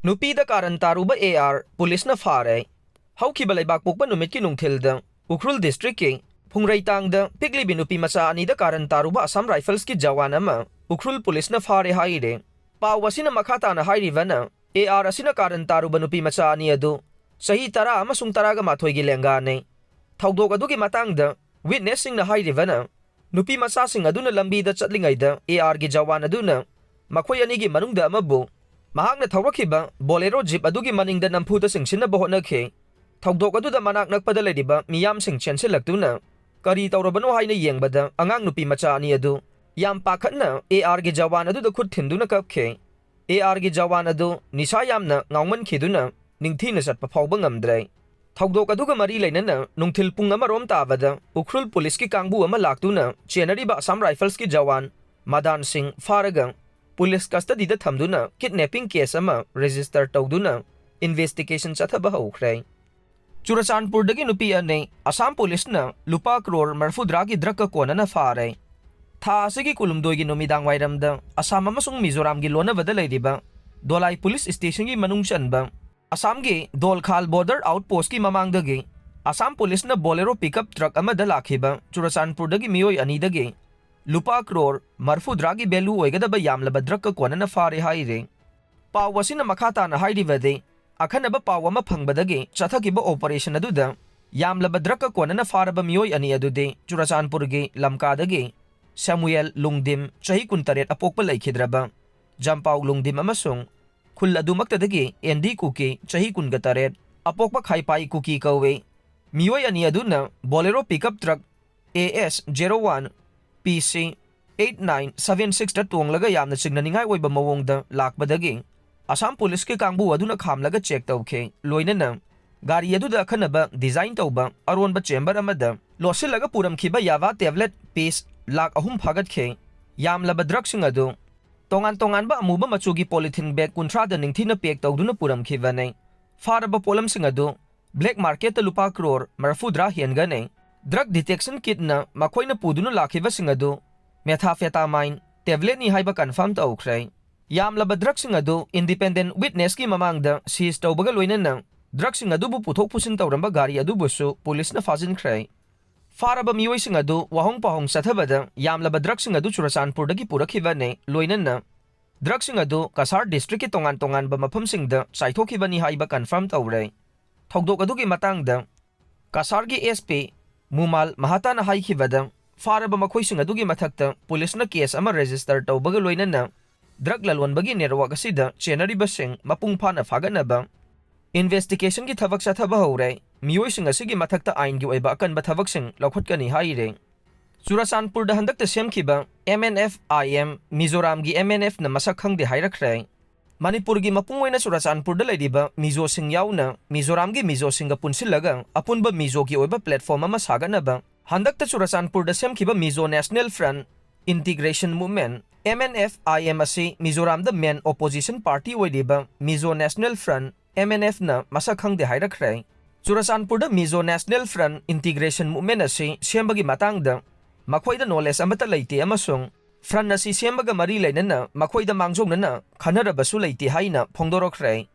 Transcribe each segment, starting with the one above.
Nupida Karan Taruba AR Policena Fare Haukiba Leibak Pokpa Numitki Nungthilda Ukhrul District Ki Phungreitangda Pikli Binupi Macha Anida Karan Taruba Assam Rifles ki Jawan ama Ukhrul Policena Fare haire Pawasina Makhatana hairivana AR asina Karan Taruba Nupi Macha ani adu Sahi tara amasung taraga Mathou gi Leingakna Thaudok adugi matangda witnessing na hairivana Nupi Macha sing aduna lambida chatlingaida AR gi Jawan aduna makhoi anigi manungda amabu Mahakna Thourang Bolero Jeep adugi maningda nampuda singsinna bahotnakhe Thaudok aduda manak nakpada lediba miyam sing chensilaktuna Kari taurabano haina yengbada angang nupi macha ani adu Yam pakhatna AR gi Jawan aduda khut thinduna kapkhe AR gi Jawan adu nisha yamna ngawman khiduna ningthina satpa phawba ngamdre Thaudok aduga mari leinana nungthil pung amarom tabada Ukhrul Police ki kangbu ama laktuna chenariba Assam Rifles ki Jawan Madan Singh faraga Police custody da thamduna kidnapping case ama register tawduna investigation chathaba haukhre Churachandpurdagi Nupi ane Assam Police na Lupa Crore Drugka Drugka Konnana fare Tha asigi kulumdoi gi numidang wairamda Assam amasung Mizoramgi lonabada leiriba Dolai Police Station gi manung chanba Assam gi Dolkhal Border Outpost ki mamangdagi Assam Police na Bolero pickup truck amada lakhiba Churachandpurdagi miyoi anidagi Lupa Crore Drugka belu oigadaba yamlaba Drugka Konnana fare haire Pawasina Makhatana hairivade Akhanaba pawama phangbadagi chathakiba operation aduda yamlaba Drugka Konnana faraba miyoi ani adude Churachandpurgi lamkadagi Samuel Lungdim chahi 18 apokpa laikhidraba Jampau Lungdim amasung khul adumaktadagi Endi Kuki chahi 18 apokpa khaipai Kuki kawe miyoi ani aduna Bolero pickup truck AS01 PC 8976 da tonglaga yamna chingnaningai oiba mawongda lakbadagi Assam Police ke kangbu aduna khamlaga check tawkhe loinana gari aduda akhanaba design tawba aronba chamber amada losilaga puramkhiba yava tablet piece lakh ahum phagatkhe yamlaba drug sing adu tongan ba amuba machugi polythene bag 30 da ningthina pack tawduna puramkhibane faraba polam sing adu black market Lupa Crore marfudra hiangane drug detection kit na makhoina puduna lakhiba sing adu methamphetamine tablet ni haiba confirm tawkhre yamlaba drug sing adu independent witness ki mamangda seize tawbaga loinana drug sing adu bu puthok pusin tawramba gari adu busu police na fajinkhre faraba miyoi sing adu wahong pahong sathabada yamlaba drug sing adu Churachandpurdagi purakhibane loinana drug sing adu Kasar district ki tongan ba mafam singda saithokhibani haiba confirm tawre thaudok adu ki matangda Kasar gi SP Mumal Mahatana haikhibada faraba makhoi sing adu gi mathakta police na case ama register tawbaga loinana drug lalwanbagi network asida chenari basing mapung phana faganaba investigation ki thabak sathaba hore miyoi sing asigi mathakta ain gi oiba akan ba thabak sing lokhatkani haire Churachandpurda Handakta Semkhiba MNF-IM Mizoramgi MNFna Mashak Khangde Hairakhre Manipur gi mapung oina Churachandpurda leiriba Mizo sing yauna Mizoramgi Mizo singa punsilaga apunba Mizo gi oiba platform ama saganaba Handakta Churachandpurda Semkhiba Mizo National Front Integration Movement MNF-IM asi Mizoram the main opposition party oidiba Mizo National Front MNFna Mashak Khangde Hairakhre Churachandpurda Mizo National Front Integration Movement asi sembagi matangda makhoida knowledge amata leite amasung front asi sembaga mari leinana makhoida mangjongna khanarabasu leite haina phongdorokre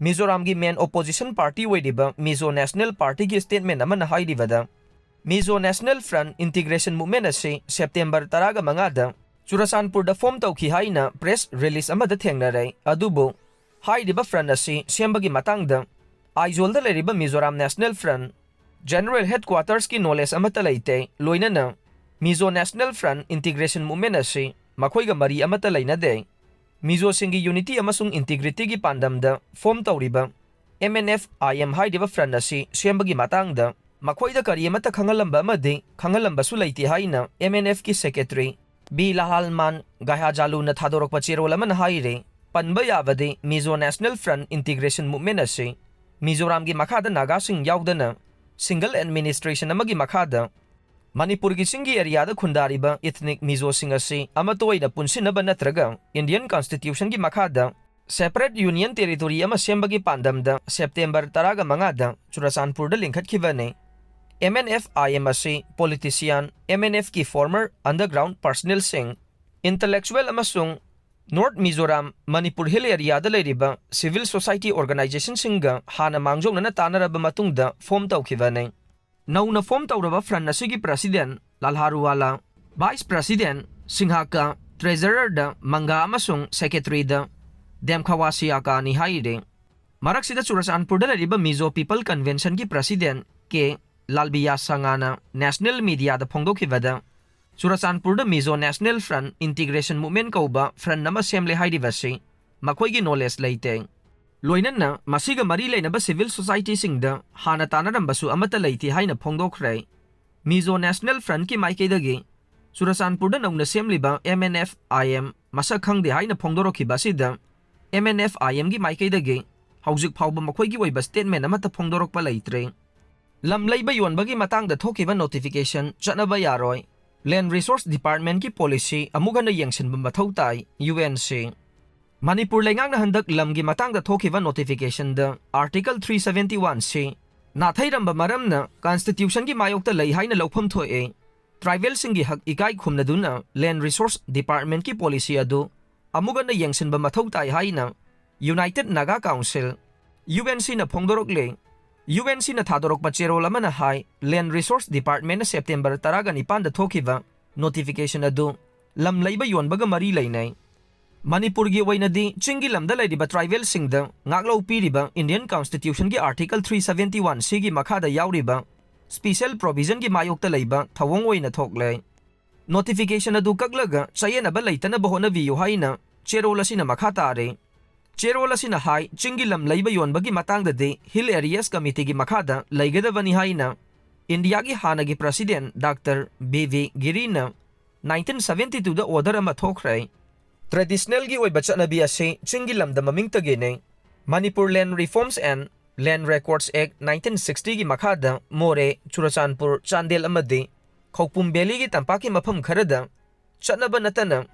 Mizoramgi main opposition party oidiba Mizo National Party gi statement amana haidibada Mizo National Front Integration Movement asi September 15 Churachandpurda form tawki haina press release amada thengnare adubu haidiba front asi sembagi matangda aizolda leriba Mizoram National Front General Headquarters ki knowledge amata leite loinana Mizo National Front Integration Movement asi makhoiga mari amata leinade Mizo singi unity amasung integrity gi pandamda form tawriba MNF-IM haidiba front asi sembagi matangda makhoida kari amata khangalamba amadi khangalamba su leite haina MNF ki secretary B. Lahalman Gahajalu na Thadorok Pachirolaman haire panba yabade Mizo National Front Integration Movement asi Mizoramgi makhada naga sing yaudana single administration amagi makhada Manipur gi singi area da khundariba ethnic Mizo sing asi amatoi na punsinaba natraga Indian Constitution gi makhada separate union territory ama sembagi pandamda September 15 Churachandpurda lingkhatkibane MNF-IM asi politician MNF ki former underground personnel sing intellectual amasung North Mizoram Manipur Hill area da leiriba civil society organization singa hana mangjongna tanaraba matungda form tawkhibane nauna form tawraba front asigi president Lalharuwala vice president Singhaka treasurer da Manga amasung secretary da Demkhawasiaka ni haire Maraksida Churachandpurda leiriba Mizo People Convention ki president ke Lalbiya Sangana national media da phongdokhibada Churachandpurda Mizo National Front Integration Movement kauba front nama semle haidivasi makhoigi knowledge leite loinanna masiga mari leinaba civil society singda hana tanarambasu amata leiti haina phongdokhre Mizo National Front ki maikeidagi Churachandpurda nauna semliba MNF-IM Mashak Khangde haina phongdorokhibasida MNF-IM gi maikeidagi haujik phawba makhoigi oiba statement amata phongdorokpa leitre lam leiba yonbagi matangda thokiba notification chatnaba yaroi Land Resource Departmentki policy amugana Yengsinba Mathou tai UNC Manipur Leingakna handak lamgi matangda thokiba notification da Article 371C nathairam maramna Constitution ki mayokta lei haina lopham thoe tribal singi hak ikai khumnaduna Land Resource Department ki policy adu amugana Yengsinba Mathou tai haina United Naga Council UNC na phongdorokle UNC na thadorok pachero lamana hai Land Resource Department na September 19 da thokiba notification adu lam leiba yonbaga mari leinai Manipur gi wainadi chingi lamda leidiba tribal singda ngaklo piriba Indian Constitution gi Article 371 C gi makhada yauriba special provision gi mayokta leiba thawong oina thokle notification adu kaklaga chayena ba leitana bahona viyo haina cherola sina makhata are Cherola sina hai chingi lam leiba yonbagi matangda de Hill Areas Committee gi makhada leigadabani haina India gi hana gi president Dr. B.V. Girina 1972 da order ama thokre traditional gi oiba chanabi ase chingi lam da mamingta gene Manipur Land Reforms and Land Records Act 1960 gi makhada More Churachandpur Chandel amade Khokpum Valley gi tampaki mafam kharada chanaba natana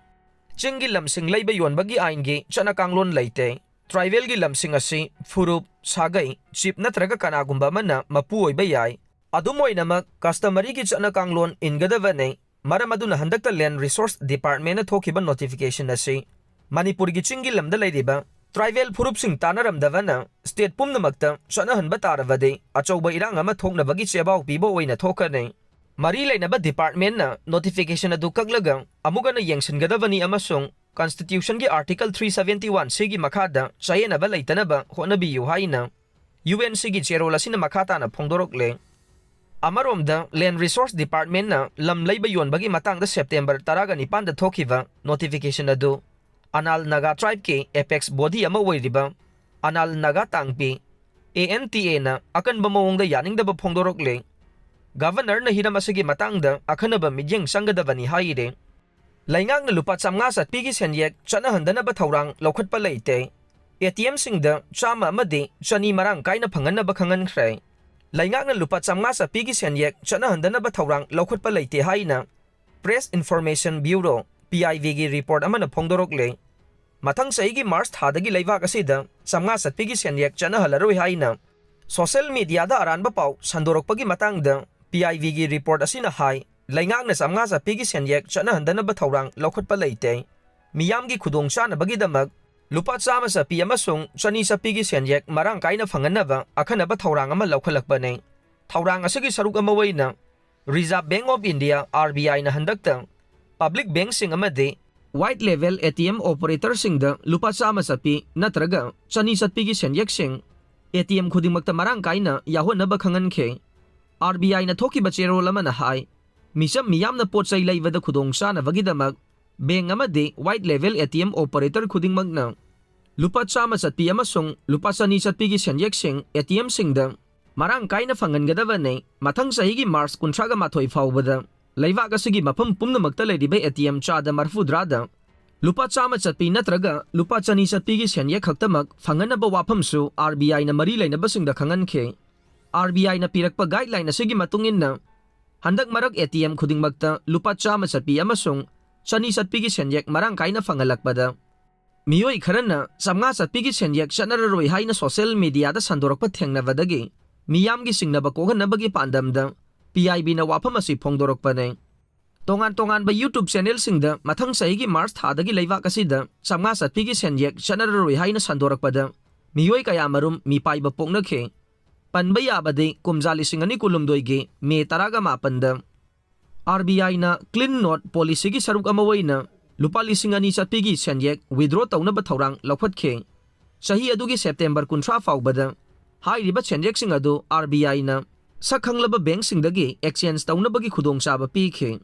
Chingi lamsing leiba yonbagi aingi chana kanglon leite tribal gi lamsing asi furup sagai chip natraga kanagumba mana mapu oiba yai adumoinamak customary gi chana kanglon ingadavane maramaduna handakta Land Resource Department na thokiba notification asi Manipur gi chingi lamda leiriba tribal furup sing tanaramdavana state pumnamakta chana hanba taravade achauba irang ama thoknabagi chebau pibo oina thokane Mari leinaba department na notification adu kaklaga amugana yengsingadavani amasung Constitution gi Article 371 sigi makhada chayenaba leitanaba honabiyu haina UNC gi cherola sina makhata na phongdorokle Amaromda Land Resource Department na lam leiba yonbagi matangda September 19 da thokiba notification adu Anal Naga tribe ki apex body ama oiriba Anal Naga tangpi ANTA na akan bamawongda yaningdaba phongdorokle Governor na hiram asigi matangda akhanaba midyeng sangadabani haire Leingakna Lupa chamnga Chatpigi Senyek Chatnahandanaba Thourang Loukhatpa Leite ATM singda chama amadi chani marang kaina phanganaba khangankhre Leingakna Lupa chamnga Chatpigi Senyek Chatnahandanaba Thourang Loukhatpa Leite haina Press Information Bureau PIV gi report amana phongdorokle mathang saigi March thadagi leibak asida chamnga Chatpigi Senyek Chatnahalaroi haina social media da aranba pau sandorokpagi matangda PIV gi report asina hai Leingakna chamnga Chatpigi Senyek Chatnahandanaba Thourang Loukhatpa Leite miyam gi khudongchana bagidamak lupa chama sapi amasung chani Chatpigi Senyek marang kaina phanganaba akhanaba Thourang ama laukhalakpane Thourang asigi saruk ama waina Reserve Bank of India RBI na handakta public bank sing amade white level ATM operator singda lupa chama sapi natraga chani Chatpigi Senyek sing ATM khudingmakta marang kaina yahonaba khangankhe RBI na thoki bachero lamana hai misam miyamna pochai leibada khudongchana bagidamak bank amade white level ATM operator khudingmakna lupa chama Chatpi amasung lupa chani Chatpigi Senyek sing ATM singda marang kaina phangangadabane mathang sahigi March 31 faubada leibak asigi mafam pumnamakta leidiba ATM chada marfudrada lupa chama Chatpi natraga lupa chani Chatpigi Senyek khaktamak phanganaba wafamsu RBI na mari leinaba singda khangankhe RBI na pirakpa guideline asigi matungin na handak marak ATM khudingmakta lupa chama Chatpi amasung chani Chatpigi Senyek marang kaina phangalakpada miyoi kharana chamnga Chatpigi Senyek chanararoi haina social media da sandorakpa thengnabadagi miyamgi singnaba kohanabagi pandamda PIB na wafam asi phongdorokpane Tongan ba YouTube channel singda mathang saigi March thadagi leibak asida chamnga Chatpigi Senyek chanararoi haina sandorakpada miyoi kaya marum mi paiba poknakhe panba yabade kumjali singani kulumdoige me taraga mapanda RBI na clean note policy gi saruk amawaina Lupa lisingani Chatpigi Senyek withdraw taunaba Thourang Loukhatpa sahi adugi September 13 faubada hairiba Senyek sing adu RBI na sakhanglaba bank singdagi exchange taunabagi khudongchaba pikhe